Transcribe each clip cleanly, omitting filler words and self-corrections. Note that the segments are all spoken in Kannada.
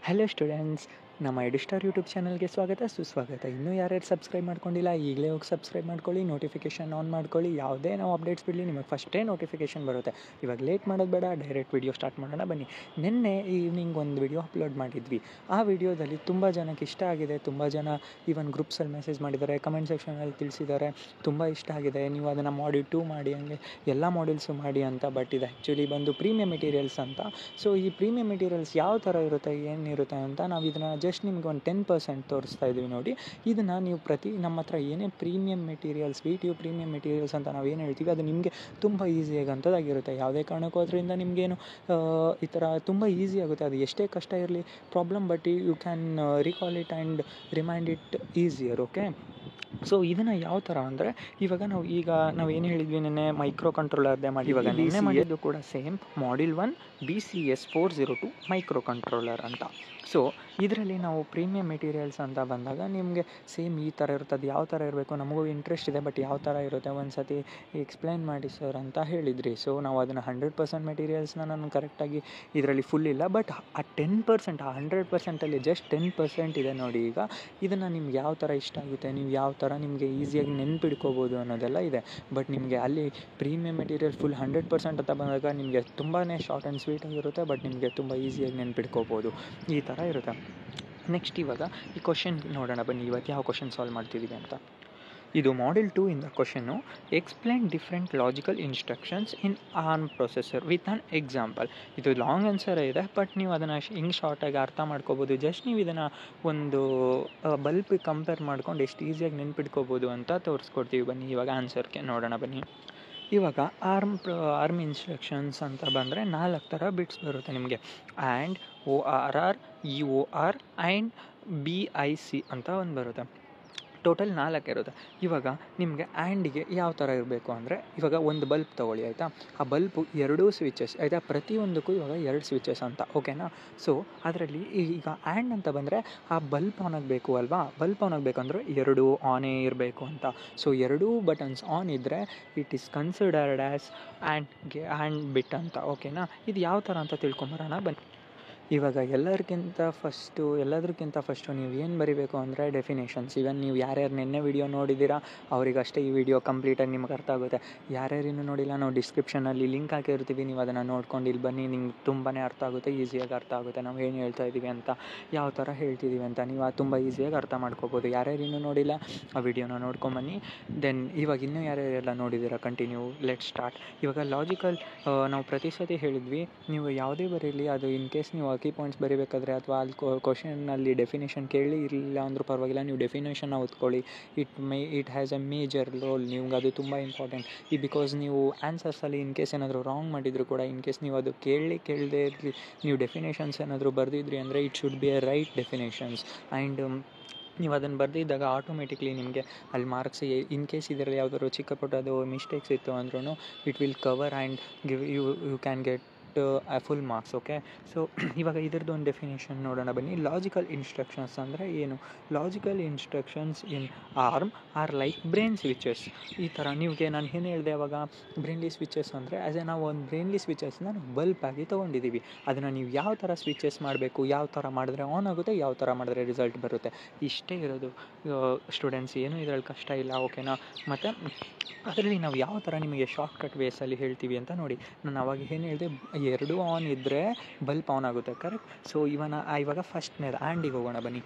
ಹಲೋ ಸ್ಟೂಡೆಂಟ್ಸ್, ನಮ್ಮ ಎಡಿಸ್ಟಾರ್ ಯೂಟ್ಯೂಬ್ ಚಾನಲ್ಗೆ ಸ್ವಾಗತ ಸುಸ್ವಾಗತ. ಇನ್ನೂ ಯಾರ್ಯಾರು ಸಬ್ಸ್ಕ್ರೈಬ್ ಮಾಡ್ಕೊಂಡಿಲ್ಲ ಈಗಲೇ ಹೋಗಿ ಸಬ್ಸ್ಕ್ರೈಬ್ ಮಾಡ್ಕೊಳ್ಳಿ, ನೋಟಿಫಿಕೇಷನ್ ಆನ್ ಮಾಡ್ಕೊಳ್ಳಿ. ಯಾವುದೇ ನಾವು ಅಪ್ಡೇಟ್ಸ್ ಬಿಡಲಿ ನಿಮಗೆ ಫಸ್ಟೇ ನೋಟಿಫಿಕೇಷನ್ ಬರುತ್ತೆ. ಇವಾಗ ಲೇಟ್ ಮಾಡೋದು ಬೇಡ, ಡೈರೆಕ್ಟ್ ವಿಡಿಯೋ ಸ್ಟಾರ್ಟ್ ಮಾಡೋಣ ಬನ್ನಿ. ನಿನ್ನೆ ಈವ್ನಿಂಗ್ ಒಂದು ವಿಡಿಯೋ ಅಪ್ಲೋಡ್ ಮಾಡಿದ್ವಿ. ಆ ವಿಡಿಯೋದಲ್ಲಿ ತುಂಬ ಜನಕ್ಕೆ ಇಷ್ಟ ಆಗಿದೆ. ತುಂಬ ಜನ ಈವನ್ ಗ್ರೂಪ್ಸಲ್ಲಿ ಮೆಸೇಜ್ ಮಾಡಿದ್ದಾರೆ, ಕಮೆಂಟ್ ಸೆಕ್ಷನಲ್ಲಿ ತಿಳಿಸಿದ್ದಾರೆ ತುಂಬ ಇಷ್ಟ ಆಗಿದೆ, ನೀವು ಅದನ್ನು ಮಾಡಿ 2 ಮಾಡಿ, ಹಂಗೆ ಎಲ್ಲ ಮಾಡ್ಯೂಲ್ಸು ಮಾಡಿ ಅಂತ. ಬಟ್ ಇದು ಆ್ಯಕ್ಚುಲಿ ಬಂದು ಪ್ರೀಮಿಯಂ ಮೆಟೀರಿಯಲ್ಸ್ ಅಂತ. ಸೊ ಈ ಪ್ರೀಮಿಯಂ ಮೆಟೀರಿಯಲ್ಸ್ ಯಾವ ಥರ ಇರುತ್ತೆ, ಏನಿರುತ್ತೆ ಅಂತ ನಾವು ಇದನ್ನು ಜಸ್ಟ್ ನಿಮ್ಗೆ ಒಂದು 10% ತೋರಿಸ್ತಾ ಇದ್ದೀವಿ ನೋಡಿ. ಇದನ್ನು ನೀವು ನಮ್ಮ ಹತ್ರ ಏನೇ premium materials, VTU premium materials ಅಂತ ನಾವು ಏನು ಹೇಳ್ತೀವಿ ಅದು ನಿಮಗೆ ತುಂಬ ಈಸಿಯಾಗಿ ಅಂಥದ್ದಾಗಿರುತ್ತೆ. ಯಾವುದೇ ಕಾರಣಕ್ಕೂ ಅದರಿಂದ ನಿಮಗೇನು ಈ ಥರ ತುಂಬ ಈಸಿ ಆಗುತ್ತೆ. ಅದು ಎಷ್ಟೇ ಕಷ್ಟ ಇರಲಿ problem, but you can recall it and remind it easier. Okay, so ಇದನ್ನು ಯಾವ ಥರ ಅಂದರೆ ಇವಾಗ ನಾವು ಏನು ಹೇಳಿದ್ವಿ ನಿನ್ನೆ ಮೈಕ್ರೋ ಕಂಟ್ರೋಲರ್ದೇ ಮಾಡಿ. ಇವಾಗ ನಿನ್ನೆ ಮಾಡಿದ್ದು ಕೂಡ same module 1 BCS 402 micro controller ಅಂತ. ಸೊ ಇದರಲ್ಲಿ ನಾವು ಪ್ರೀಮಿಯಂ ಮೆಟೀರಿಯಲ್ಸ್ ಅಂತ ಬಂದಾಗ ನಿಮಗೆ ಸೇಮ್ ಈ ಥರ ಇರುತ್ತೆ. ಅದು ಯಾವ ಥರ ಇರಬೇಕು, ನಮಗೂ ಇಂಟ್ರೆಸ್ಟ್ ಇದೆ, ಬಟ್ ಯಾವ ಥರ ಇರುತ್ತೆ ಒಂದು ಸತಿ ಎಕ್ಸ್ಪ್ಲೈನ್ ಮಾಡಿ ಸರ್ ಅಂತ ಹೇಳಿದ್ರಿ. ಸೊ ನಾವು ಅದನ್ನು 100% ಮೆಟೀರಿಯಲ್ಸ್ನ ನಾನು ಕರೆಕ್ಟಾಗಿ ಇದರಲ್ಲಿ ಫುಲ್ ಇಲ್ಲ, ಬಟ್ ಆ 10%, ಆ 100%ಅಲ್ಲಿ ಜಸ್ಟ್ 10% ಇದೆ ನೋಡಿ. ಈಗ ಇದನ್ನು ನಿಮ್ಗೆ ಯಾವ ಥರ ಇಷ್ಟ ಆಗುತ್ತೆ, ನೀವು ಯಾವ ಥರ ನಿಮಗೆ ಈಸಿಯಾಗಿ ನೆನ್ಪಿಡ್ಕೋಬೋದು ಅನ್ನೋದೆಲ್ಲ ಇದೆ. ಬಟ್ ನಿಮಗೆ ಅಲ್ಲಿ ಪ್ರೀಮಿಯಂ ಮೆಟೀರಿಯಲ್ ಫುಲ್ 100% ಅಂತ ಬಂದಾಗ ನಿಮಗೆ ತುಂಬಾ ಶಾರ್ಟ್ ಆ್ಯಂಡ್ ಸ್ವೀಟ್ ಆಗಿರುತ್ತೆ, ಬಟ್ ನಿಮಗೆ ತುಂಬ ಈಸಿಯಾಗಿ ನೆನ್ಪಿಡ್ಕೋಬೋದು. ಈ ಥರ ಇರುತ್ತೆ. ನೆಕ್ಸ್ಟ್ ಇವಾಗ ಈ ಕ್ವಶನ್ ನೋಡೋಣ ಬನ್ನಿ. ಇವತ್ತು ಯಾವ ಕ್ವಶನ್ ಸಾಲ್ವ್ ಮಾಡ್ತಿದ್ದೀವಿ ಅಂತ. ಇದು ಮಾಡ್ಯೂಲ್ 2 ಇಂದ question. Explain different logical instructions in ARM processor with an example. ಇದು ಲಾಂಗ್ ಆನ್ಸರೇ ಇದೆ, ಬಟ್ ನೀವು ಅದನ್ನು ಹಿಂಗೆ ಶಾರ್ಟಾಗಿ ಅರ್ಥ ಮಾಡ್ಕೋಬೋದು. ಜಸ್ಟ್ ನೀವು ಇದನ್ನು ಒಂದು ಬಲ್ಬ್ ಕಂಪೇರ್ ಮಾಡ್ಕೊಂಡು ಎಷ್ಟು ಈಸಿಯಾಗಿ ನೆನ್ಪಿಡ್ಕೋಬೋದು ಅಂತ ತೋರಿಸ್ಕೊಡ್ತೀವಿ ಬನ್ನಿ. ಇವಾಗ ಆನ್ಸರ್ಗೆ ನೋಡೋಣ ಬನ್ನಿ. ಇವಾಗ ಆರ್ಮ್ ಇನ್ಸ್ಟ್ರಕ್ಷನ್ಸ್ ಅಂತ ಬಂದರೆ 4 ಥರ ಬಿಟ್ಸ್ ಬರುತ್ತೆ ನಿಮಗೆ. And, ORR, EOR and BIC ಅಂತ ಒಂದು ಬರುತ್ತೆ. ಟೋಟಲ್ 4 ಇರುತ್ತೆ. ಇವಾಗ ನಿಮಗೆ ಆ್ಯಂಡಿಗೆ ಯಾವ ಥರ ಇರಬೇಕು ಅಂದರೆ, ಇವಾಗ ಒಂದು ಬಲ್ಬ್ ತೊಗೊಳ್ಳಿ ಆಯಿತಾ. ಆ ಬಲ್ಬು 2 ಸ್ವಿಚಸ್ ಆಯಿತಾ, ಪ್ರತಿಯೊಂದಕ್ಕೂ ಇವಾಗ 2 ಸ್ವಿಚಸ್ ಅಂತ, ಓಕೆನಾ. ಸೊ ಅದರಲ್ಲಿ ಈಗ ಆ್ಯಂಡ್ ಅಂತ ಬಂದರೆ ಆ ಬಲ್ಬ್ ಆನ್ ಆಗಬೇಕು ಅಲ್ವಾ. ಬಲ್ಬ್ ಆನ್ ಆಗಬೇಕಂದ್ರೆ 2 ಆನೇ ಇರಬೇಕು ಅಂತ. ಸೊ 2 ಬಟನ್ಸ್ ಆನ್ ಇದ್ದರೆ it is considered as and bit ಅಂತ, ಓಕೆನಾ. ಇದು ಯಾವ ಥರ ಅಂತ ತಿಳ್ಕೊಂಬರೋಣ ಬನ್ನಿ. ಇವಾಗ ಎಲ್ಲದಕ್ಕಿಂತ ಫಸ್ಟು ನೀವು ಏನು ಬರೀಬೇಕು ಅಂದರೆ ಡೆಫಿನೇಷನ್ಸ್. ಇವನ್ ನೀವು ಯಾರ್ಯಾರು ನಿನ್ನೆ ವಿಡಿಯೋ ನೋಡಿದ್ದೀರಾ ಅವರಿಗಷ್ಟೇ ಈ ವಿಡಿಯೋ ಕಂಪ್ಲೀಟಾಗಿ ನಿಮ್ಗೆ ಅರ್ಥ ಆಗುತ್ತೆ. ಯಾರ್ಯಾರು ಇನ್ನೂ ನೋಡಿಲ್ಲ, ನಾವು ಡಿಸ್ಕ್ರಿಪ್ಷನಲ್ಲಿ ಲಿಂಕ್ ಹಾಕಿರ್ತೀವಿ, ನೀವು ಅದನ್ನು ನೋಡ್ಕೊಂಡು ಇಲ್ಲಿ ಬನ್ನಿ, ನಿಮ್ಗೆ ತುಂಬಾ ಅರ್ಥ ಆಗುತ್ತೆ, ಈಸಿಯಾಗಿ ಅರ್ಥ ಆಗುತ್ತೆ. ನಾವು ಏನು ಹೇಳ್ತಾ ಇದ್ದೀವಿ ಅಂತ, ಯಾವ ಥರ ಹೇಳ್ತಿದ್ದೀವಿ ಅಂತ ನೀವು ತುಂಬ ಈಸಿಯಾಗಿ ಅರ್ಥ ಮಾಡ್ಕೋಬೋದು. ಯಾರ್ಯಾರು ಇನ್ನೂ ನೋಡಿಲ್ಲ ಆ ವಿಡಿಯೋನ ನೋಡ್ಕೊಂಬನ್ನಿ. ದೆನ್ ಇವಾಗ ಇನ್ನೂ ಯಾರ್ಯಾರೆಲ್ಲ ನೋಡಿದ್ದೀರಾ ಕಂಟಿನ್ಯೂ, ಲೆಟ್ ಸ್ಟಾರ್ಟ್. ಇವಾಗ ಲಾಜಿಕಲ್ ನಾವು ಪ್ರತಿ ಸತಿ ಹೇಳಿದ್ವಿ, ನೀವು ಯಾವುದೇ ಬರೀಲಿ ಅದು ಇನ್ ಕೇಸ್ ನೀವು ಕೀ ಪಾಯಿಂಟ್ಸ್ ಬರೀಬೇಕಾದ್ರೆ ಅಥವಾ ಅಲ್ಲಿ ಕ್ವಶನಲ್ಲಿ ಡೆಫಿನೇಷನ್ ಕೇಳಿ ಇರಲಿಲ್ಲ ಅಂದರೂ ಪರವಾಗಿಲ್ಲ, ನೀವು ಡೆಫಿನೇಷನ್ನ ಓದ್ಕೊಳ್ಳಿ. It has a major role. ನಿಮ್ಗೆ ಅದು ತುಂಬ ಇಂಪಾರ್ಟೆಂಟ್. ಬಿಕಾಸ್ ನೀವು ಆನ್ಸರ್ಸಲ್ಲಿ ಇನ್ ಕೇಸ್ ಏನಾದರೂ ರಾಂಗ್ ಮಾಡಿದರೂ ಕೂಡ, ಇನ್ ಕೇಸ್ ನೀವು ಅದು ಕೇಳದೇ ಇರಲಿ, ನೀವು ಡೆಫಿನೇಷನ್ಸ್ ಏನಾದರೂ ಬರೆದಿದ್ರಿ ಅಂದರೆ it should be A right definitions. And ನೀವು ಅದನ್ನು ಬರೆದಿದ್ದಾಗ ಆಟೋಮೆಟಿಕ್ಲಿ ನಿಮಗೆ ಅಲ್ಲಿ ಮಾರ್ಕ್ಸ್, ಇನ್ ಕೇಸ್ ಇದರಲ್ಲಿ ಯಾವುದಾದ್ರು ಚಿಕ್ಕ ಪುಟ್ಟದು ಮಿಸ್ಟೇಕ್ಸ್ ಇತ್ತು ಅಂದ್ರೂ it will cover and give you can get full marks. Okay, so ಇವಾಗ ಇದ್ರದ್ದು ಒಂದು ಡೆಫಿನೇಷನ್ ನೋಡೋಣ ಬನ್ನಿ. ಲಾಜಿಕಲ್ ಇನ್ಸ್ಟ್ರಕ್ಷನ್ಸ್ ಅಂದರೆ ಏನು? Logical instructions in ARM are like brain switches. ಈ ಥರ ನಿಮಗೆ ನಾನು ಏನು ಹೇಳಿದೆ ಅವಾಗ, ಬ್ರೈನ್ಲಿ ಸ್ವಿಚಸ್ ಅಂದರೆ ನಾವು ಒಂದು ಬ್ರೈನ್ಲಿ ಸ್ವಿಚಸ್ನ ಬಲ್ಬ್ ಆಗಿ ತೊಗೊಂಡಿದ್ದೀವಿ. ಅದನ್ನು ನೀವು ಯಾವ ಥರ ಸ್ವಿಚಸ್ ಮಾಡಬೇಕು, ಯಾವ ಥರ ಮಾಡಿದ್ರೆ ಆನ್ ಆಗುತ್ತೆ, ಯಾವ ಥರ ಮಾಡಿದ್ರೆ ರಿಸಲ್ಟ್ ಬರುತ್ತೆ, ಇಷ್ಟೇ ಇರೋದು ಸ್ಟೂಡೆಂಟ್ಸ್. ಏನೂ ಇದರಲ್ಲಿ ಕಷ್ಟ ಇಲ್ಲ, ಓಕೆನಾ. ಮತ್ತು ಅದರಲ್ಲಿ ನಾವು ಯಾವ ಥರ ನಿಮಗೆ ಶಾರ್ಟ್ಕಟ್ ವೇಸಲ್ಲಿ ಹೇಳ್ತೀವಿ ಅಂತ ನೋಡಿ. ನಾನು ಅವಾಗ ಏನು ಹೇಳಿದೆ, 2 ಆನ್ ಇದ್ದರೆ ಬಲ್ಬ್ ಆನ್ ಆಗುತ್ತೆ, ಕರೆಕ್ಟ್. ಸೊ ಇವಾಗ ಫಸ್ಟ್ನೇದು ಆ್ಯಂಡಿಗೆ ಹೋಗೋಣ ಬನ್ನಿ.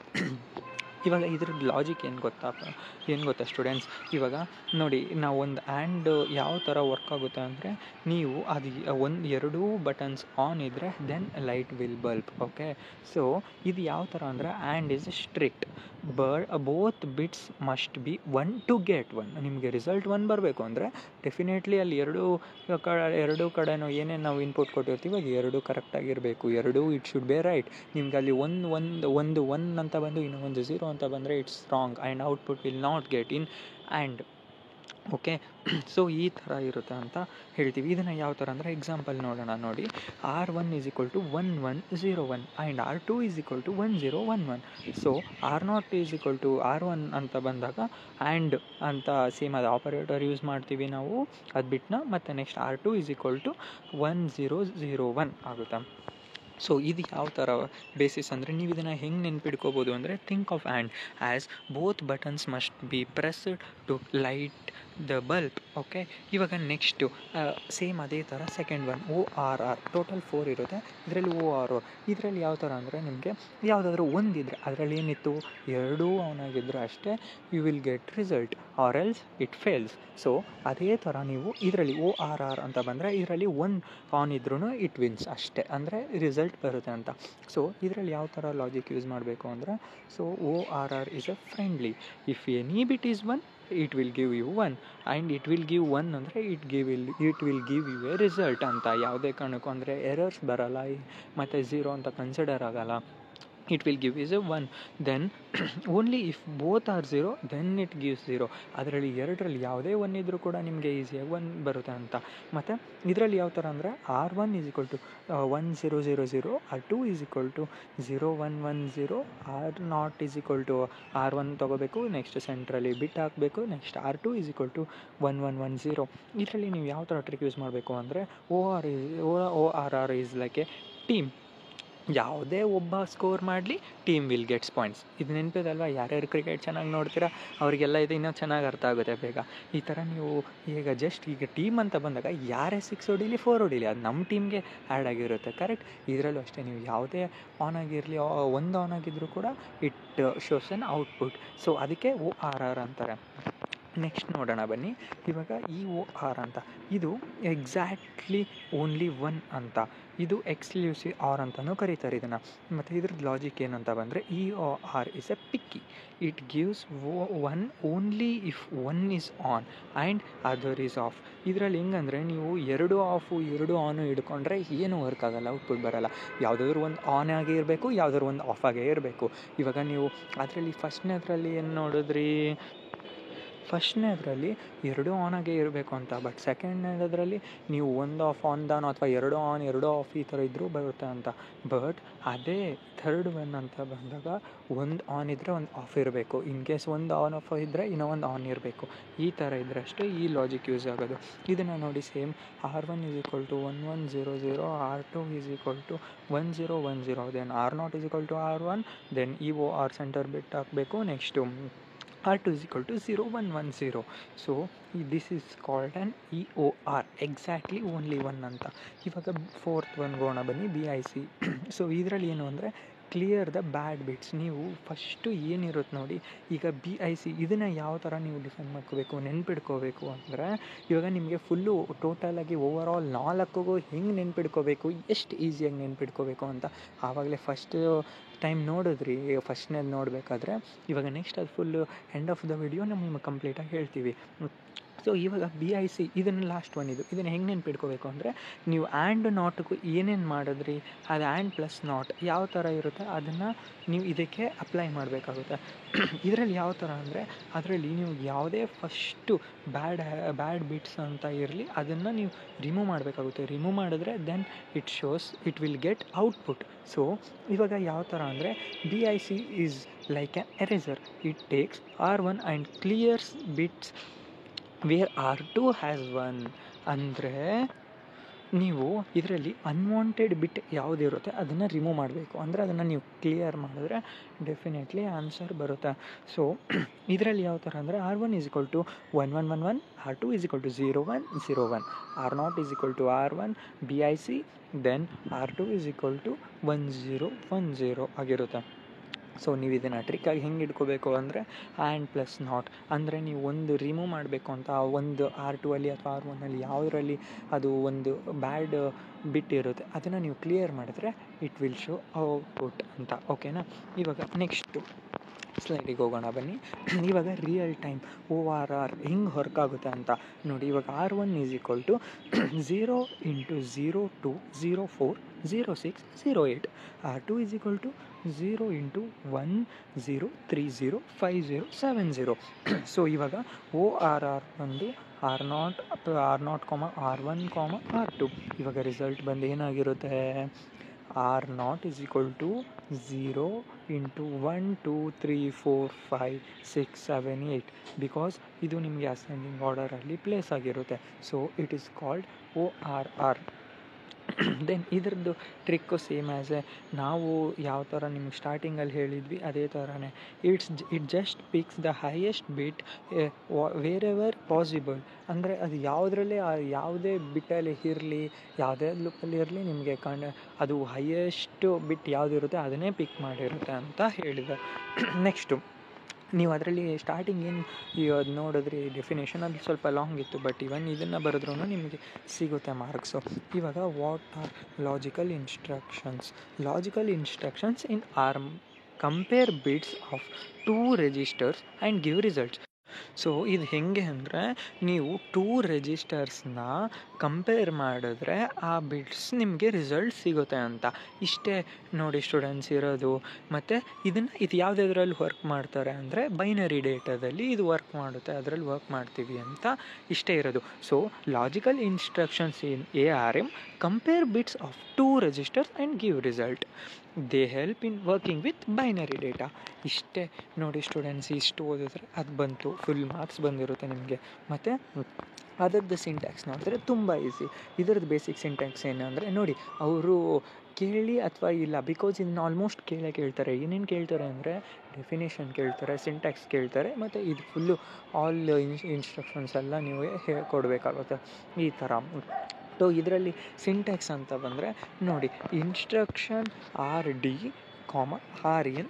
ಇವಾಗ ಇದ್ರದ್ದು ಲಾಜಿಕ್ ಏನು ಗೊತ್ತಾ ಸ್ಟೂಡೆಂಟ್ಸ್. ಇವಾಗ ನೋಡಿ, ನಾವು ಒಂದು ಆ್ಯಂಡ್ ಯಾವ ಥರ ವರ್ಕ್ ಆಗುತ್ತೆ ಅಂದರೆ, ನೀವು ಅದು 2 ಬಟನ್ಸ್ ಆನ್ ಇದ್ದರೆ then light will bulb. Okay, so ಇದು ಯಾವ ಥರ ಅಂದರೆ, and is strict. Both bits must be 1 to get 1. ನಿಮಗೆ ರಿಸಲ್ಟ್ 1 ಬರಬೇಕು ಅಂದರೆ ಡೆಫಿನೆಟ್ಲಿ ಅಲ್ಲಿ ಎರಡು ಕಡೆನೂ ಏನೇನು ನಾವು ಇನ್ಪುಟ್ ಕೊಟ್ಟಿರ್ತೀವಿ ಅದು 2 ಕರೆಕ್ಟಾಗಿರಬೇಕು. 2 ಇಟ್ ಶುಡ್ ಬಿ ರೈಟ್. ನಿಮ್ಗೆ ಅಲ್ಲಿ ಒಂದು 1 ಅಂತ ಬಂದು ಇನ್ನೊಂದು 0 ಅಂತ ಬಂದರೆ it's wrong and output will not get in and. Okay, so ಈ ಥರ ಇರುತ್ತೆ ಅಂತ ಹೇಳ್ತೀವಿ. ಇದನ್ನು ಯಾವ ಥರ ಅಂದರೆ ಎಕ್ಸಾಂಪಲ್ ನೋಡೋಣ ನೋಡಿ. R1 = 1101 and R2 = 1011. So R0 = R1 ಅಂತ ಬಂದಾಗ ಆ್ಯಂಡ್ ಅಂತ ಸೇಮ್ ಅದು ಆಪರೇಟರ್ ಯೂಸ್ ಮಾಡ್ತೀವಿ ನಾವು, ಅದು ಬಿಟ್ಟನ. ಮತ್ತು ನೆಕ್ಸ್ಟ್ R2 = 1001 ಆಗುತ್ತೆ. ಸೊ ಇದು ಯಾವ ಥರ ಬೇಸಿಸ್ ಅಂದರೆ ನೀವು ಇದನ್ನು ಹೆಂಗೆ ನೆನ್ಪಿಡ್ಕೋಬೋದು ಅಂದರೆ think of and as both buttons must be pressed to light the bulb. Okay, ಇವಾಗ ನೆಕ್ಸ್ಟು ಸೇಮ್ ಅದೇ ಥರ ಸೆಕೆಂಡ್ ಒನ್ ORR, ಟೋಟಲ್ 4 ಇರುತ್ತೆ. ಇದರಲ್ಲಿ ORR ಇದರಲ್ಲಿ ಯಾವ ಥರ ಅಂದರೆ ನಿಮಗೆ ಯಾವುದಾದ್ರೂ ಒಂದಿದ್ರೆ ಅದರಲ್ಲಿ ಏನಿತ್ತು ಎರಡೂ ಆನ್ ಆಗಿದ್ರೆ ಅಷ್ಟೇ you will get result or else it fails. So ಅದೇ ಥರ ನೀವು ಇದರಲ್ಲಿ ORR ಅಂತ ಬಂದರೆ ಇದರಲ್ಲಿ ಒಂದು ಆನ್ ಇದ್ರೂ ಇಟ್ ವಿನ್ಸ್ ಅಷ್ಟೇ, ಅಂದರೆ ರಿಸಲ್ಟ್ ಬರುತ್ತೆ ಅಂತ. ಸೊ ಇದರಲ್ಲಿ ಯಾವ ಥರ ಲಾಜಿಕ್ ಯೂಸ್ ಮಾಡಬೇಕು ಅಂದರೆ, so ORR is a friendly, if any bit is one it will give you one and it will give one ಅಂದರೆ it will give you a result ಅಂತ. ಯಾವುದೇ ಕಾರಣಕ್ಕೂ ಅಂದರೆ ಎರರ್ಸ್ ಬರೋಲ್ಲ ಮತ್ತು ಝೀರೋ ಅಂತ ಕನ್ಸಿಡರ್ ಆಗೋಲ್ಲ. it will give is a 1, then only if both are 0 then it gives 0. ಅದರಲ್ಲಿ ಎರಡರಲ್ಲಿ ಯಾವುದೇ 1 ಇದ್ದರೂ ಕೂಡ ನಿಮಗೆ ಈಸಿಯಾಗಿ 1 ಬರುತ್ತೆ ಅಂತ. ಮತ್ತು ಇದರಲ್ಲಿ ಯಾವ ಥರ ಅಂದರೆ R1 is equal to 1 0 0 0, R2 is equal to 0 1 1 0, R0 is equal to R1 ತೊಗೋಬೇಕು, ನೆಕ್ಸ್ಟ್ ಸೆಂಟ್ರಲ್ಲಿ ಬಿಟ್ ಹಾಕಬೇಕು, next R2 is equal to 1 1 1 0. ಇದರಲ್ಲಿ ನೀವು ಯಾವ ಥರ ಟ್ರಿಕ್ ಯೂಸ್ ಮಾಡಬೇಕು ಅಂದರೆ ORR is like a team. ಯಾವುದೇ ಒಬ್ಬ ಸ್ಕೋರ್ ಮಾಡಲಿ ಟೀಮ್ ವಿಲ್ ಗೆಟ್ಸ್ ಪಾಯಿಂಟ್ಸ್. ಇದು ನೆನಪಿದಲ್ವ, ಯಾರ್ಯಾರು ಕ್ರಿಕೆಟ್ ಚೆನ್ನಾಗಿ ನೋಡ್ತೀರಾ ಅವರಿಗೆಲ್ಲ ಇದು ಇನ್ನೂ ಚೆನ್ನಾಗಿ ಅರ್ಥ ಆಗುತ್ತೆ ಬೇಗ. ಈ ಥರ ನೀವು ಈಗ ಟೀಮ್ ಅಂತ ಬಂದಾಗ ಯಾರೇ 6 ಹೊಡೀಲಿ 4 ಹೊಡೀಲಿ ಅದು ನಮ್ಮ ಟೀಮ್ಗೆ ಆ್ಯಡ್ ಆಗಿರುತ್ತೆ. ಕರೆಕ್ಟ್, ಇದರಲ್ಲೂ ಅಷ್ಟೇ ನೀವು ಯಾವುದೇ ಆನ್ ಆಗಿರಲಿ, ಒಂದು ಆನ್ ಆಗಿದ್ದರೂ ಕೂಡ it shows N output. So ಅದಕ್ಕೆ ORR ಅಂತಾರೆ. ನೆಕ್ಸ್ಟ್ ನೋಡೋಣ ಬನ್ನಿ. ಇವಾಗ OR ಅಂತ ಇದು ಎಕ್ಸಾಕ್ಟ್ಲಿ ಓನ್ಲಿ 1 ಅಂತ, ಇದು ಎಕ್ಸ್ಕ್ಲೂಸಿವ್ ಆರ್ ಅಂತಲೂ ಕರೀತಾರೆ ಇದನ್ನು. ಮತ್ತು ಇದ್ರದ್ದು ಲಾಜಿಕ್ ಏನಂತ ಬಂದರೆ EOR is A picky, it gives 1 only if 1 is on and other is of. ಇದರಲ್ಲಿ ಹೆಂಗಂದರೆ ನೀವು 2 ಆಫು 2 ಆನು ಹಿಡ್ಕೊಂಡ್ರೆ ಏನೂ ವರ್ಕ್ ಆಗೋಲ್ಲ, ಔಟ್ಪುಟ್ ಬರೋಲ್ಲ. ಯಾವುದಾದ್ರೂ ಒಂದು ಆನ್ ಆಗೇ ಇರಬೇಕು, ಯಾವುದಾದ್ರು ಒಂದು ಆಫ್ ಆಗೇ ಇರಬೇಕು. ಇವಾಗ ನೀವು ಅದರಲ್ಲಿ ಫಸ್ಟ್ನೇದ್ರಲ್ಲಿ ಏನು ನೋಡಿದ್ರಿ, ಫಸ್ಟ್ನೇದ್ರಲ್ಲಿ 2 ಆನ್ ಆಗೇ ಇರಬೇಕು ಅಂತ. ಬಟ್ ಸೆಕೆಂಡ್ನೇದ್ರಲ್ಲಿ ನೀವು ಒಂದು ಆಫ್ ಆನ್ದಾನೋ ಅಥವಾ 2 ಆನ್ 2 ಆಫ್ ಈ ಥರ ಇದ್ದರೂ ಬರುತ್ತೆ ಅಂತ. ಬಟ್ ಅದೇ ಥರ್ಡ್ ಒನ್ ಅಂತ ಬಂದಾಗ ಒಂದು ಆನ್ ಇದ್ದರೆ ಒಂದು ಆಫ್ ಇರಬೇಕು, ಇನ್ ಕೇಸ್ ಒಂದು ಆನ್ ಆಫ್ ಇದ್ದರೆ ಇನ್ನೂ ಒಂದು ಆನ್ ಇರಬೇಕು. ಈ ಥರ ಇದ್ದರೆ ಅಷ್ಟೇ ಈ ಲಾಜಿಕ್ ಯೂಸ್ ಆಗೋದು. ಇದನ್ನು ನೋಡಿ, same R1 is equal to 1 1 0 0, R2 is equal to 1 0 1 0, then R0 is equal to R1, then OR centre ಬಿಟ್ಟು ಹಾಕಬೇಕು, next R2 is equal to 0 1 1 0. So this is called an EOR, exactly only 1 ಅಂತ. ಇವಾಗ ಫೋರ್ತ್ ಒನ್ ಗೋಣ ಬನ್ನಿ, BIC. ಸೊ ಇದರಲ್ಲಿ ಏನು ಅಂದರೆ ಕ್ಲಿಯರ್ ದ ಬ್ಯಾಡ್ ಬಿಟ್ಸ್. ನೀವು ಫಸ್ಟು ಏನಿರುತ್ತೆ ನೋಡಿ, ಈಗ BIC ಇದನ್ನು ಯಾವ ಥರ ನೀವು ಡಿಫೈನ್ ಮಾಡ್ಕೋಬೇಕು, ನೆನ್ಪಿಡ್ಕೋಬೇಕು ಅಂದರೆ, ಇವಾಗ ನಿಮಗೆ ಫುಲ್ಲು ಟೋಟಲಾಗಿ ಓವರಾಲ್ 4ಗೂ ಹೆಂಗೆ ನೆನ್ಪಿಡ್ಕೋಬೇಕು, ಎಷ್ಟು ಈಸಿಯಾಗಿ ನೆನ್ಪಿಡ್ಕೋಬೇಕು ಅಂತ ಆವಾಗಲೇ ಫಸ್ಟ್ ಟೈಮ್ ನೋಡಿದ್ರಿ. ಫಸ್ಟ್ನೇದು ನೋಡಬೇಕಾದ್ರೆ ಇವಾಗ ನೆಕ್ಸ್ಟ್ ಅದು full end of the video ನಿಮಗೆ ಕಂಪ್ಲೀಟಾಗಿ ಹೇಳ್ತೀವಿ. ಸೊ ಇವಾಗ BIC ಇದನ್ನು ಲಾಸ್ಟ್ ಒನ್, ಇದನ್ನು ಹೆಂಗೆ ನೆನ್ಪಿಡ್ಕೋಬೇಕು ಅಂದರೆ, ನೀವು ಆ್ಯಂಡ್ ನಾಟ್ಗೂ ಏನೇನು ಮಾಡಿದ್ರಿ ಅದು ಆ್ಯಂಡ್ ಪ್ಲಸ್ ನಾಟ್ ಯಾವ ಥರ ಇರುತ್ತೆ ಅದನ್ನು ನೀವು ಇದಕ್ಕೆ ಅಪ್ಲೈ ಮಾಡಬೇಕಾಗುತ್ತೆ. ಇದರಲ್ಲಿ ಯಾವ ಥರ ಅಂದರೆ, ಅದರಲ್ಲಿ ನೀವು ಯಾವುದೇ ಫಸ್ಟು ಬ್ಯಾಡ್ ಬಿಟ್ಸ್ ಅಂತ ಇರಲಿ ಅದನ್ನು ನೀವು ರಿಮೂವ್ ಮಾಡಬೇಕಾಗುತ್ತೆ. ರಿಮೂವ್ ಮಾಡಿದ್ರೆ then it will get output. So ಇವಾಗ ಯಾವ ಥರ ಅಂದರೆ, BIC is like an eraser, it takes R1 and clears bits where R2 has 1. ಅಂದರೆ ನೀವು ಇದರಲ್ಲಿ ಅನ್ವಾಂಟೆಡ್ ಬಿಟ್ ಯಾವುದಿರುತ್ತೆ ಅದನ್ನು ರಿಮೂವ್ ಮಾಡಬೇಕು. ಅಂದರೆ ಅದನ್ನು ನೀವು ಕ್ಲಿಯರ್ ಮಾಡಿದ್ರೆ ಡೆಫಿನೆಟ್ಲಿ ಆನ್ಸರ್ ಬರುತ್ತೆ. ಸೊ ಇದರಲ್ಲಿ ಯಾವ ಥರ ಅಂದರೆ, R1 is equal to 1 1 1 1, R2 is equal to 0 1 0 1, R0 is equal to R1 BIC, then R2 is equal to 1 0 1 0 ಆಗಿರುತ್ತೆ. ಸೊ ನೀವು ಇದನ್ನು ಟ್ರಿಕ್ಕಾಗಿ ಹೆಂಗೆ ಇಟ್ಕೋಬೇಕು ಅಂದರೆ, ಆ್ಯಂಡ್ ಪ್ಲಸ್ ನಾಟ್ ಅಂದರೆ ನೀವು ಒಂದು ರಿಮೂವ್ ಮಾಡಬೇಕು ಅಂತ ಒಂದು R2 ಅಲ್ಲಿ ಅಥವಾ R1 ಯಾವುದರಲ್ಲಿ ಅದು ಒಂದು ಬ್ಯಾಡ್ ಬಿಟ್ ಇರುತ್ತೆ ಅದನ್ನು ನೀವು ಕ್ಲಿಯರ್ ಮಾಡಿದ್ರೆ ಇಟ್ ವಿಲ್ ಶೋ ಔಟ್ಪುಟ್ ಅಂತ. ಓಕೆನಾ, ಇವಾಗ ನೆಕ್ಸ್ಟು ಸ್ಲೈಡಿಗೆ ಹೋಗೋಣ ಬನ್ನಿ. ಇವಾಗ ರಿಯಲ್ ಟೈಮ್ ORR ಹೆಂಗೆ ವರ್ಕ್ ಆಗುತ್ತೆ ಅಂತ ನೋಡಿ. ಇವಾಗ R1 is equal to 0 × 0 2 0 4 0 6 0 8, R2 is equal to 0 × 1 0 3 0 5 0 7 0. So ಇವಾಗ ORR ಬಂದು R0 R1, R2. ಇವಾಗ ರಿಸಲ್ಟ್ ಬಂದು ಏನಾಗಿರುತ್ತೆ, R0 is equal to 0 × 1 2 3 4 5 6 7 8, because ಇದು ನಿಮಗೆ ಅಸೆಂಡಿಂಗ್ ಆರ್ಡರಲ್ಲಿ ಪ್ಲೇಸ್ ಆಗಿರುತ್ತೆ. So it is called ORR. Then ಇದ್ರದ್ದು ಟ್ರಿಕ್ಕು ಸೇಮ್ ಆ್ಯಸ್ ಎ ನಾವು ಯಾವ ಥರ ನಿಮ್ಗೆ ಸ್ಟಾರ್ಟಿಂಗಲ್ಲಿ ಹೇಳಿದ್ವಿ ಅದೇ ಥರನೇ it just picks the highest bit wherever possible. ಅಂದರೆ ಅದು ಯಾವುದ್ರಲ್ಲೇ ಯಾವುದೇ ಬಿಟ್ಟಲ್ಲಿ ಇರಲಿ, ಯಾವುದೇ ಲುಕ್ಕಲ್ಲಿ ಇರಲಿ, ನಿಮಗೆ ಅದು ಹೈಯೆಸ್ಟ್ ಬಿಟ್ ಯಾವುದಿರುತ್ತೆ ಅದನ್ನೇ ಪಿಕ್ ಮಾಡಿರುತ್ತೆ ಅಂತ ಹೇಳಿದೆ. ನೆಕ್ಸ್ಟು ನೀವು ಅದರಲ್ಲಿ ಸ್ಟಾರ್ಟಿಂಗ್ ಏನು ಅದು ನೋಡಿದ್ರಿ ಡೆಫಿನೇಷನ್ ಅದು ಸ್ವಲ್ಪ ಲಾಂಗ್ ಇತ್ತು, ಬಟ್ ಇವನ್ ಇದನ್ನು ಬರೆದ್ರೂ ನಿಮಗೆ ಸಿಗುತ್ತೆ ಮಾರ್ಕ್ಸು. ಇವಾಗ what are logical instructions in arm compare bits of 2 registers and give results. So ಇದು ಹೇಗೆ ಅಂದರೆ, ನೀವು 2 ರಿಜಿಸ್ಟರ್ಸ್ನ ಕಂಪೇರ್ ಮಾಡಿದ್ರೆ ಆ ಬಿಟ್ಸ್ ನಿಮಗೆ ರಿಸಲ್ಟ್ ಸಿಗುತ್ತೆ ಅಂತ. ಇಷ್ಟೇ ನೋಡಿ ಸ್ಟೂಡೆಂಟ್ಸ್ ಇರೋದು. ಮತ್ತು ಇದು ಯಾವುದ್ರಲ್ಲಿ ವರ್ಕ್ ಮಾಡ್ತಾರೆ ಅಂದರೆ ಬೈನರಿ ಡೇಟಾದಲ್ಲಿ ಇದು ವರ್ಕ್ ಮಾಡುತ್ತೆ, ಅದರಲ್ಲಿ ವರ್ಕ್ ಮಾಡ್ತೀವಿ ಅಂತ ಇಷ್ಟೇ ಇರೋದು. So logical instructions in ARM compare bits of 2 registers and give result. They help in working with binary data. ಇಷ್ಟೇ ನೋಡಿ ಸ್ಟೂಡೆಂಟ್ಸ್, ಇಷ್ಟು ಓದಿದ್ರೆ ಅದು ಬಂತು, ಫುಲ್ ಮಾರ್ಕ್ಸ್ ಬಂದಿರುತ್ತೆ ನಿಮಗೆ. ಮತ್ತು ಅದರದ್ದು ಸಿಂಟ್ಯಾಕ್ಸ್ ನೋಡಿದ್ರೆ ತುಂಬ ಈಸಿ. ಇದರದ್ದು ಬೇಸಿಕ್ ಸಿಂಟ್ಯಾಕ್ಸ್ ಏನು ಅಂದರೆ ನೋಡಿ, ಅವರು ಕೇಳಿ ಅಥವಾ ಇಲ್ಲ, ಬಿಕಾಸ್ ಇದನ್ನ ಆಲ್ಮೋಸ್ಟ್ ಕೇಳ್ತಾರೆ. ಏನೇನು ಕೇಳ್ತಾರೆ ಅಂದರೆ ಡೆಫಿನೇಷನ್ ಕೇಳ್ತಾರೆ, ಸಿಂಟ್ಯಾಕ್ಸ್ ಕೇಳ್ತಾರೆ, ಮತ್ತು ಇದು ಫುಲ್ಲು ಆಲ್ ಇನ್ಸ್ಟ್ರಕ್ಷನ್ಸ್ ಎಲ್ಲ ನೀವು ಕೊಡಬೇಕಾಗುತ್ತೆ ಈ ಥರ. ಇದರಲ್ಲಿ ಸಿಂಟ್ಯಾಕ್ಸ್ ಅಂತ ಬಂದರೆ ನೋಡಿ, ಇನ್ಸ್ಟ್ರಕ್ಷನ್ RD, RN,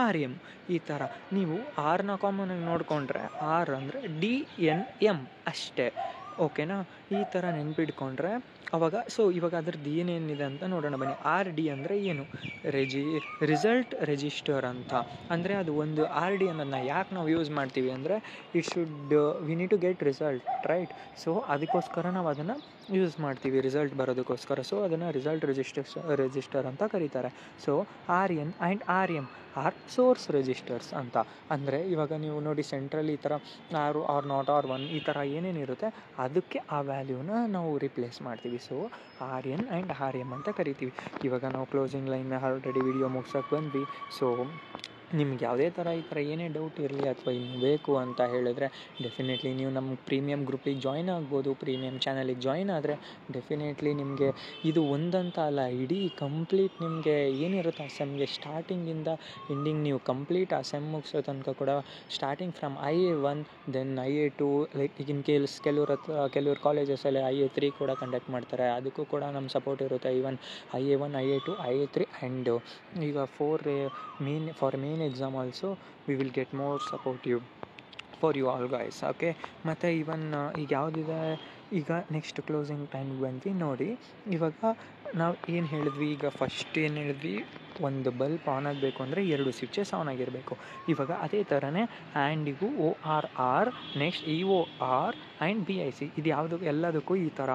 RM ಈ ಥರ. ನೀವು ಆರ್ನ ಕಾಮನಾಗಿ ನೋಡಿಕೊಂಡ್ರೆ ಆರ್ ಅಂದರೆ DNM ಅಷ್ಟೇ, ಓಕೆನಾ? ಈ ಥರ ನೆನ್ಪಿಟ್ಕೊಂಡ್ರೆ ಅವಾಗ ಇವಾಗ ಅದ್ರದ್ದು ಏನೇನಿದೆ ಅಂತ ನೋಡೋಣ ಬನ್ನಿ. RD ಅಂದರೆ ಏನು? ರಿಸಲ್ಟ್ ರಿಜಿಸ್ಟರ್ ಅಂತ. ಅಂದರೆ ಅದು ಒಂದು RD ಅನ್ನೋದನ್ನ ಯಾಕೆ ನಾವು ಯೂಸ್ ಮಾಡ್ತೀವಿ ಅಂದರೆ we need to get result, right? So ಅದಕ್ಕೋಸ್ಕರ ನಾವು ಅದನ್ನು ಯೂಸ್ ಮಾಡ್ತೀವಿ, ರಿಸಲ್ಟ್ ಬರೋದಕ್ಕೋಸ್ಕರ. ಸೊ ಅದನ್ನು ರಿಸಲ್ಟ್ ರಿಜಿಸ್ಟರ್ ಅಂತ ಕರೀತಾರೆ. So RN and RM are source registers ಅಂತ. ಅಂದರೆ ಇವಾಗ ನೀವು ನೋಡಿ ಸೆಂಟ್ರಲ್ಲಿ ಈ ಥರ ಆರ್ ನಾಟ್ R1 ಈ ಥರ ಏನೇನಿರುತ್ತೆ ಅದಕ್ಕೆ ಆ ವ್ಯಾಲ್ಯೂನ ನಾವು ರಿಪ್ಲೇಸ್ ಮಾಡ್ತೀವಿ. ಸೊ RN ಆ್ಯಂಡ್ RM ಅಂತ ಕರಿತೀವಿ. ಇವಾಗ ನಾವು ಕ್ಲೋಸಿಂಗ್ ಲೈನ್ ಆಲ್ರೆಡಿ ವಿಡಿಯೋ ಮುಗ್ಸೋಕ್ಕೆ ಬಂದ್ವಿ. ಸೊ ನಿಮ್ಗೆ ಯಾವುದೇ ಥರ ಈ ಥರ ಏನೇ ಡೌಟ್ ಇರಲಿ ಅಥವಾ ಇನ್ನು ಬೇಕು ಅಂತ ಹೇಳಿದ್ರೆ ಡೆಫಿನೆಟ್ಲಿ ನೀವು ನಮ್ಮ ಪ್ರೀಮಿಯಮ್ ಗ್ರೂಪಿಗೆ ಜಾಯ್ನ್ ಆಗ್ಬೋದು. ಪ್ರೀಮಿಯಮ್ ಚಾನಲಿಗೆ ಜಾಯ್ನ್ ಆದರೆ ಡೆಫಿನೆಟ್ಲಿ ನಿಮಗೆ ಇದು ಒಂದಂತ ಅಲ್ಲ, ಇಡೀ ಕಂಪ್ಲೀಟ್ ನಿಮಗೆ ಏನಿರುತ್ತೆ ಆ ಸೆಮ್ಗೆ ಸ್ಟಾರ್ಟಿಂಗಿಂದ ಎಂಡಿಂಗ್ ನೀವು ಕಂಪ್ಲೀಟ್ ಆ ಸೆಮ್ ಮುಗಿಸೋ ತನಕ ಕೂಡ starting from IA1 then IA2, like ಈಗಿನ ಕೆಲವ್ರು ಕಾಲೇಜಸಲ್ಲಿ IA3 ಕೂಡ ಕಂಡಕ್ಟ್ ಮಾಡ್ತಾರೆ, ಅದಕ್ಕೂ ಕೂಡ ನಮ್ಮ ಸಪೋರ್ಟ್ ಇರುತ್ತೆ. Even IA1, IA2, IA3 and ಈಗ for main exam also we will get more supportive for you all guys, okay? ಮತ್ತು ಈವನ್ ಈಗ ಯಾವುದಿದೆ, ಈಗ ನೆಕ್ಸ್ಟ್ ಕ್ಲೋಸಿಂಗ್ ಟೈಮಿಗೆ ಬಂದ್ವಿ ನೋಡಿ. ಇವಾಗ ನಾವು ಏನು ಹೇಳಿದ್ವಿ, ಈಗ ಫಸ್ಟ್ ಏನು ಹೇಳಿದ್ವಿ, ಒಂದು ಬಲ್ಬ್ ಆನ್ ಆಗಬೇಕು ಅಂದರೆ 2 ಸ್ವಿಚಸ್ ಆನ್ ಆಗಿರಬೇಕು. ಇವಾಗ ಅದೇ ಥರನೇ ಆ್ಯಂಡಿಗೂ ORR, next EOR and BIC, ಇದು ಎಲ್ಲದಕ್ಕೂ ಈ ಥರ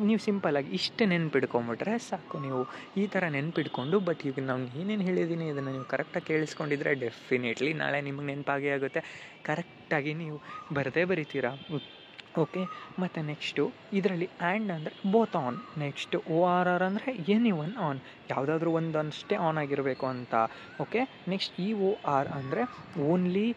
ನೀವು ಸಿಂಪಲ್ಲಾಗಿ ಇಷ್ಟು ನೆನ್ಪಿಡ್ಕೊಂಬಿಟ್ರೆ ಸಾಕು. ನೀವು ಈ ಥರ ನೆನ್ಪಿಡ್ಕೊಂಡು, ಬಟ್ ಈಗ ನಾನು ಏನೇನು ಹೇಳಿದ್ದೀನಿ ಇದನ್ನು ನೀವು ಕರೆಕ್ಟಾಗಿ ಕೇಳಿಸ್ಕೊಂಡಿದ್ರೆ ಡೆಫಿನೆಟ್ಲಿ ನಾಳೆ ನಿಮಗೆ ನೆನಪಾಗೇ ಆಗುತ್ತೆ. ಕರೆಕ್ಟಾಗಿ ನೀವು ಬರಿತೀರಾ, ಓಕೆ? ಮತ್ತು ನೆಕ್ಸ್ಟು ಇದರಲ್ಲಿ ಆ್ಯಂಡ್ ಅಂದರೆ ಬೋತ್ ಆನ್, ನೆಕ್ಸ್ಟ್ ORR ಅಂದರೆ ಎನಿ1 ಆನ್, ಯಾವುದಾದ್ರೂ ಒಂದಷ್ಟೇ ಆನ್ ಆಗಿರಬೇಕು ಅಂತ, ಓಕೆ? ನೆಕ್ಸ್ಟ್ EOR ಅಂದರೆ ಓನ್ಲಿ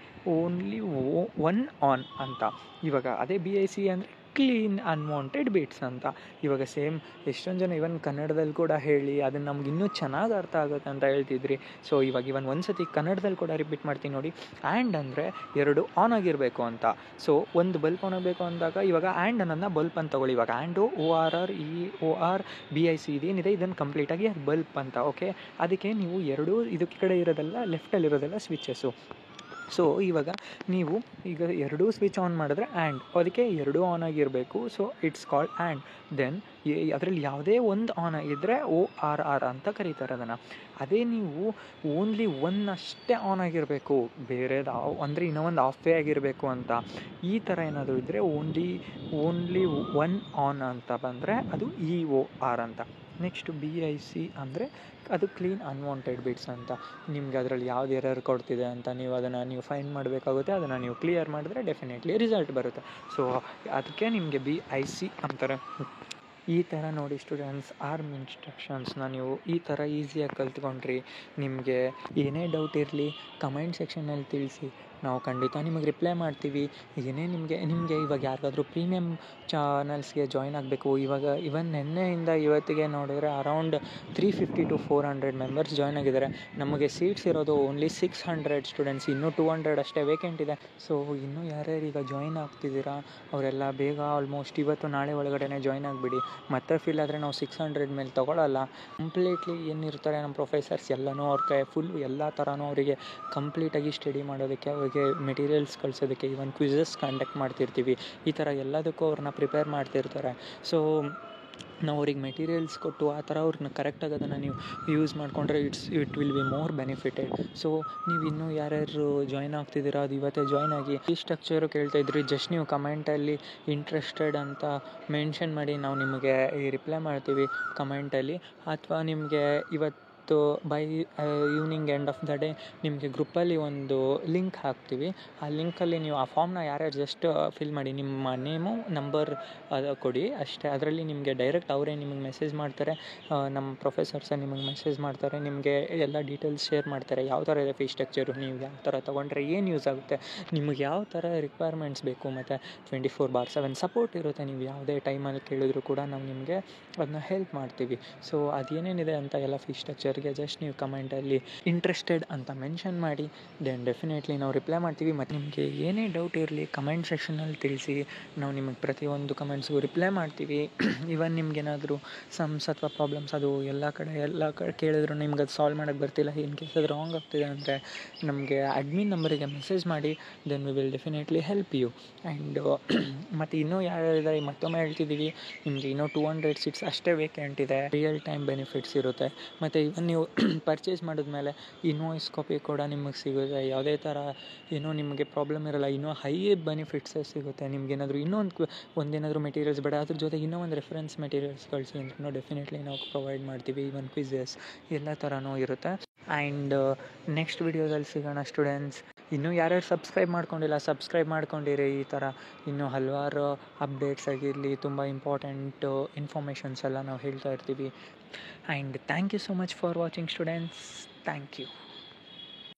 ಒನ್ ಆನ್ ಅಂತ. ಇವಾಗ ಅದೇ BIC ಅಂದರೆ ಕ್ಲೀನ್ ಅನ್ವಾಂಟೆಡ್ ಬಿಟ್ಸ್ ಅಂತ. ಇವಾಗ ಸೇಮ್ ಎಷ್ಟೊಂದು ಜನ ಇವನ್ ಕನ್ನಡದಲ್ಲಿ ಕೂಡ ಹೇಳಿ ಅದನ್ನು ನಮ್ಗೆ ಇನ್ನೂ ಚೆನ್ನಾಗಿ ಅರ್ಥ ಆಗುತ್ತೆ ಅಂತ ಹೇಳ್ತಿದ್ರಿ. ಸೊ ಇವಾಗ ಒಂದು ಸತಿ ಕನ್ನಡದಲ್ಲಿ ಕೂಡ ರಿಪೀಟ್ ಮಾಡ್ತೀನಿ ನೋಡಿ. ಆ್ಯಂಡ್ ಅಂದರೆ 2 ಆನ್ ಆಗಿರಬೇಕು ಅಂತ. ಸೊ ಒಂದು ಬಲ್ಪ್ ಆನ್ ಆಗಬೇಕು ಅಂದಾಗ ಇವಾಗ ಆ್ಯಂಡ್ ಅನ್ನೋದನ್ನ ಬಲ್ಪ್ ಅಂತ ತಗೊಳ್ಳಿ. ಇವಾಗ ಆ್ಯಂಡು ORR, EOR, BIC ಇದೇನಿದೆ ಇದನ್ನು ಕಂಪ್ಲೀಟಾಗಿ ಅದು ಬಲ್ಪ್ ಅಂತ, ಓಕೆ? ಅದಕ್ಕೆ ನೀವು 2 ಇದಕ್ಕೆ ಕಡೆ ಇರೋದೆಲ್ಲ ಲೆಫ್ಟಲ್ಲಿರೋದೆಲ್ಲ ಸ್ವಿಚಸ್ಸು. ಸೊ ಇವಾಗ ನೀವು ಈಗ 2 ಸ್ವಿಚ್ ಆನ್ ಮಾಡಿದ್ರೆ ಆ್ಯಂಡ್, ಅದಕ್ಕೆ 2 ಆನ್ ಆಗಿರಬೇಕು. So it's called and. Then ಅದರಲ್ಲಿ ಯಾವುದೇ ಒಂದು ಆನ್ ಆಗಿದ್ದರೆ ORR ಅಂತ ಕರೀತಾರೆ ಅದನ್ನು. ಅದೇ ನೀವು ಓನ್ಲಿ ಒನ್ ಅಷ್ಟೇ ಆನ್ ಆಗಿರಬೇಕು, ಬೇರೆದು ಅಂದರೆ ಇನ್ನೊಂದು ಆಫೇ ಆಗಿರಬೇಕು ಅಂತ, ಈ ಥರ ಏನಾದರೂ ಇದ್ದರೆ ಓನ್ಲಿ ಒನ್ ಆನ್ ಅಂತ ಬಂದರೆ ಅದು EOR ಅಂತ. ನೆಕ್ಸ್ಟ್ BIC ಅಂದರೆ ಅದು ಕ್ಲೀನ್ ಅನ್ವಾಂಟೆಡ್ ಬಿಟ್ಸ್ ಅಂತ. ನಿಮ್ಗೆ ಅದರಲ್ಲಿ ಯಾವ್ದು ಎರರ್ ಕೊಡ್ತಿದೆ ಅಂತ ನೀವು ಫೈಂಡ್ ಮಾಡಬೇಕಾಗುತ್ತೆ. ಅದನ್ನು ನೀವು ಕ್ಲಿಯರ್ ಮಾಡಿದ್ರೆ ಡೆಫಿನೆಟ್ಲಿ ರಿಸಲ್ಟ್ ಬರುತ್ತೆ. ಸೊ ಅದಕ್ಕೆ ನಿಮಗೆ BIC ಅಂತಾರೆ. ಈ ಥರ ನೋಡಿ ಸ್ಟೂಡೆಂಟ್ಸ್ ಆರ್ಮ್ ಇನ್ಸ್ಟ್ರಕ್ಷನ್ಸ್ನ ನೀವು ಈ ಥರ ಈಸಿಯಾಗಿ ಕಲ್ತ್ಕೊಂಡ್ರಿ. ನಿಮಗೆ ಏನೇ ಡೌಟ್ ಇರಲಿ ಕಮೆಂಟ್ ಸೆಕ್ಷನಲ್ಲಿ ತಿಳಿಸಿ, ನಾವು ಖಂಡಿತ ನಿಮಗೆ ರಿಪ್ಲೈ ಮಾಡ್ತೀವಿ. ಏನೇ ನಿಮಗೆ ಇವಾಗ ಯಾರಿಗಾದ್ರೂ ಪ್ರೀಮಿಯಮ್ ಚಾನಲ್ಸ್ಗೆ ಜಾಯ್ನ್ ಆಗಬೇಕು, ಇವಾಗ ಇವನ್ ನಿನ್ನೆಯಿಂದ ಇವತ್ತಿಗೆ ನೋಡಿದ್ರೆ ಅರೌಂಡ್ 350 to 400 ಮೆಂಬರ್ಸ್ ಜಾಯ್ನ್ ಆಗಿದ್ದಾರೆ. ನಮಗೆ ಸೀಟ್ಸ್ ಇರೋದು ಓನ್ಲಿ 600 ಸ್ಟೂಡೆಂಟ್ಸ್, ಇನ್ನೂ 200 ಅಷ್ಟೇ ವೇಕೆಂಟ್ ಇದೆ. ಸೊ ಇನ್ನೂ ಯಾರ್ಯಾರು ಈಗ ಜಾಯ್ನ್ ಆಗ್ತಿದ್ದೀರಾ ಅವರೆಲ್ಲ ಬೇಗ ಆಲ್ಮೋಸ್ಟ್ ಇವತ್ತು ನಾಳೆ ಒಳಗಡೆ ಜಾಯ್ನ್ ಆಗಿಬಿಡಿ. ಮತ್ತೆ ಫಿಲ್ ಆದರೆ ನಾವು 600 ಮೇಲೆ ತೊಗೊಳ್ಳಲ್ಲ. ಕಂಪ್ಲೀಟ್ಲಿ ಏನಿರ್ತಾರೆ ನಮ್ಮ ಪ್ರೊಫೆಸರ್ಸ್ ಎಲ್ಲನೂ ಅವ್ರ ಕೈ ಫುಲ್ ಎಲ್ಲ ಥರನೂ ಅವರಿಗೆ ಕಂಪ್ಲೀಟಾಗಿ ಸ್ಟಡಿ ಮಾಡೋದಕ್ಕೆ, ಅವರಿಗೆ ಮೆಟೀರಿಯಲ್ಸ್ ಕಳಿಸೋದಕ್ಕೆ, ಈವನ್ ಕ್ವಿಝಸ್ ಕಂಡಕ್ಟ್ ಮಾಡ್ತಿರ್ತೀವಿ. ಈ ಥರ ಎಲ್ಲದಕ್ಕೂ ಅವ್ರನ್ನ ಪ್ರಿಪೇರ್ ಮಾಡ್ತಿರ್ತಾರೆ. ಸೊ ನಾವು ಅವ್ರಿಗೆ ಮೆಟೀರಿಯಲ್ಸ್ ಕೊಟ್ಟು ಆ ಥರ ಅವ್ರನ್ನ ಕರೆಕ್ಟಾಗಿ ಅದನ್ನು ನೀವು ಯೂಸ್ ಮಾಡಿಕೊಂಡ್ರೆ it will be more benefited. So ನೀವು ಇನ್ನೂ ಯಾರ್ಯಾರು ಜಾಯ್ನ್ ಆಗ್ತಿದ್ದೀರಾ ಅದು ಇವತ್ತೇ ಜಾಯ್ನ್ ಆಗಿ. ಈ ಸ್ಟ್ರಕ್ಚರು ಕೇಳ್ತಾ ಇದ್ರಿ, ಜಸ್ಟ್ ನೀವು ಕಮೆಂಟಲ್ಲಿ ಇಂಟ್ರೆಸ್ಟೆಡ್ ಅಂತ ಮೆನ್ಷನ್ ಮಾಡಿ, ನಾವು ನಿಮಗೆ ರಿಪ್ಲೈ ಮಾಡ್ತೀವಿ ಕಮೆಂಟಲ್ಲಿ. ಅಥವಾ ನಿಮಗೆ ಇವತ್ತು by evening end of the day ನಿಮಗೆ ಗ್ರೂಪಲ್ಲಿ ಒಂದು ಲಿಂಕ್ ಹಾಕ್ತೀವಿ. ಆ ಲಿಂಕಲ್ಲಿ ನೀವು ಆ ಫಾರ್ಮ್ನ ಯಾರ್ಯಾರು ಜಸ್ಟ್ ಫಿಲ್ ಮಾಡಿ, ನಿಮ್ಮ ನೇಮು ನಂಬರ್ ಕೊಡಿ ಅಷ್ಟೇ. ಅದರಲ್ಲಿ ನಿಮಗೆ ಡೈರೆಕ್ಟ್ ಅವರೇ ನಿಮಗೆ ಮೆಸೇಜ್ ಮಾಡ್ತಾರೆ, ನಮ್ಮ ಪ್ರೊಫೆಸರ್ಸೇ ನಿಮಗೆ ಮೆಸೇಜ್ ಮಾಡ್ತಾರೆ, ನಿಮಗೆ ಎಲ್ಲ ಡೀಟೇಲ್ಸ್ ಶೇರ್ ಮಾಡ್ತಾರೆ. ಯಾವ ಥರ ಇದೆ ಫೀಸ್ ಸ್ಟ್ರಕ್ಚರು, ನೀವು ಯಾವ ಥರ ತೊಗೊಂಡ್ರೆ ಏನು ಯೂಸ್ ಆಗುತ್ತೆ, ನಿಮಗೆ ಯಾವ ಥರ ರಿಕ್ವೈರ್ಮೆಂಟ್ಸ್ ಬೇಕು, ಮತ್ತು 24/7 ಸಪೋರ್ಟ್ ಇರುತ್ತೆ. ನೀವು ಯಾವುದೇ ಟೈಮಲ್ಲಿ ಕೇಳಿದ್ರು ಕೂಡ ನಾವು ನಿಮಗೆ ಅದನ್ನ ಹೆಲ್ಪ್ ಮಾಡ್ತೀವಿ. ಸೊ ಅದೇನೇನಿದೆ ಅಂತ ಎಲ್ಲ ಫೀಸ್ ಸ್ಟ್ರಕ್ಚರ್ಗೆ ಜಸ್ಟ್ ನೀವು ಕಮೆಂಟಲ್ಲಿ ಇಂಟ್ರೆಸ್ಟೆಡ್ ಅಂತ ಮೆನ್ಷನ್ ಮಾಡಿ, ದೆನ್ ಡೆಫಿನೆಟ್ಲಿ ನಾವು ರಿಪ್ಲೈ ಮಾಡ್ತೀವಿ. ಮತ್ತು ನಿಮಗೆ ಏನೇ ಡೌಟ್ ಇರಲಿ ಕಮೆಂಟ್ ಸೆಕ್ಷನಲ್ಲಿ ತಿಳಿಸಿ, ನಾವು ನಿಮಗೆ ಪ್ರತಿಯೊಂದು ಕಮೆಂಟ್ಸ್ಗೂ ರಿಪ್ಲೈ ಮಾಡ್ತೀವಿ. ಇವನ್ ನಿಮ್ಗೇನಾದರೂ ಸಮ್ಸ್ ಅಥವಾ ಪ್ರಾಬ್ಲಮ್ಸ್ ಅದು ಎಲ್ಲ ಕಡೆ ಕೇಳಿದ್ರು ನಿಮ್ಗೆ ಅದು ಸಾಲ್ವ್ ಮಾಡೋಕ್ಕೆ ಬರ್ತಿಲ್ಲ, ಇನ್ ಕೇಸ್ ಅದು ರಾಂಗ್ ಆಗ್ತಿದೆ ಅಂದರೆ ನಮಗೆ ಅಡ್ಮಿನ್ ನಂಬರಿಗೆ ಮೆಸೇಜ್ ಮಾಡಿ, then we will definitely help you. And ಮತ್ತು ಇನ್ನೂ ಯಾರ್ಯಾರಿದ್ದಾರೆ ಮತ್ತೊಮ್ಮೆ ಹೇಳ್ತಿದ್ದೀವಿ, ನಿಮಗೆ ಇನ್ನೂ 200 ಸೀಟ್ಸ್ ಅಷ್ಟೇ ವೇಕೆಂಟ್ ಇದೆ. ರಿಯಲ್ ಟೈಮ್ ಬೆನಿಫಿಟ್ಸ್ ಇರುತ್ತೆ. ಮತ್ತು ಇವನ್ ನೀವು ಪರ್ಚೇಸ್ ಮಾಡಿದ್ಮೇಲೆ ಇನ್ವಾಯ್ಸ್ ಕಾಪಿ ಕೂಡ ನಿಮಗೆ ಸಿಗುತ್ತೆ. ಯಾವುದೇ ಥರ ಏನೋ ನಿಮಗೆ ಪ್ರಾಬ್ಲಮ್ ಇರೋಲ್ಲ, ಇನ್ನೂ ಹೈ ಬೆನಿಫಿಟ್ಸೇ ಸಿಗುತ್ತೆ. ನಿಮ್ಗೇನಾದರೂ ಒಂದೇನಾದರೂ ಮೆಟೀರಿಯಲ್ಸ್ ಬೇಡ, ಅದ್ರ ಜೊತೆಗೆ ಇನ್ನೂ ಒಂದು ರೆಫರೆನ್ಸ್ ಮೆಟೀರಿಯಲ್ಸ್ ಕಳಿಸಿ ಅಂದ್ರೂ ಡೆಫಿನೆಟ್ಲಿ ನಾವು ಪ್ರೊವೈಡ್ ಮಾಡ್ತೀವಿ. ಇವನ್ ಕ್ವಿಝಸ್ ಎಲ್ಲ ಥರನೂ ಇರುತ್ತೆ. ಆ್ಯಂಡ್ ನೆಕ್ಸ್ಟ್ ವಿಡಿಯೋದಲ್ಲಿ ಸಿಗೋಣ ಸ್ಟೂಡೆಂಟ್ಸ್. ಇನ್ನೂ ಯಾರ್ಯಾರು ಸಬ್ಸ್ಕ್ರೈಬ್ ಮಾಡ್ಕೊಂಡಿಲ್ಲ ಸಬ್ಸ್ಕ್ರೈಬ್ ಮಾಡ್ಕೊಂಡಿರಿ. ಈ ಥರ ಇನ್ನೂ ಹಲವಾರು ಅಪ್ಡೇಟ್ಸ್ ಆಗಿರಲಿ, ತುಂಬ ಇಂಪಾರ್ಟೆಂಟ್ ಇನ್ಫಾರ್ಮೇಷನ್ಸ್ ಎಲ್ಲ ನಾವು ಹೇಳ್ತಾ ಇರ್ತೀವಿ. And thank you so much for watching students. Thank you.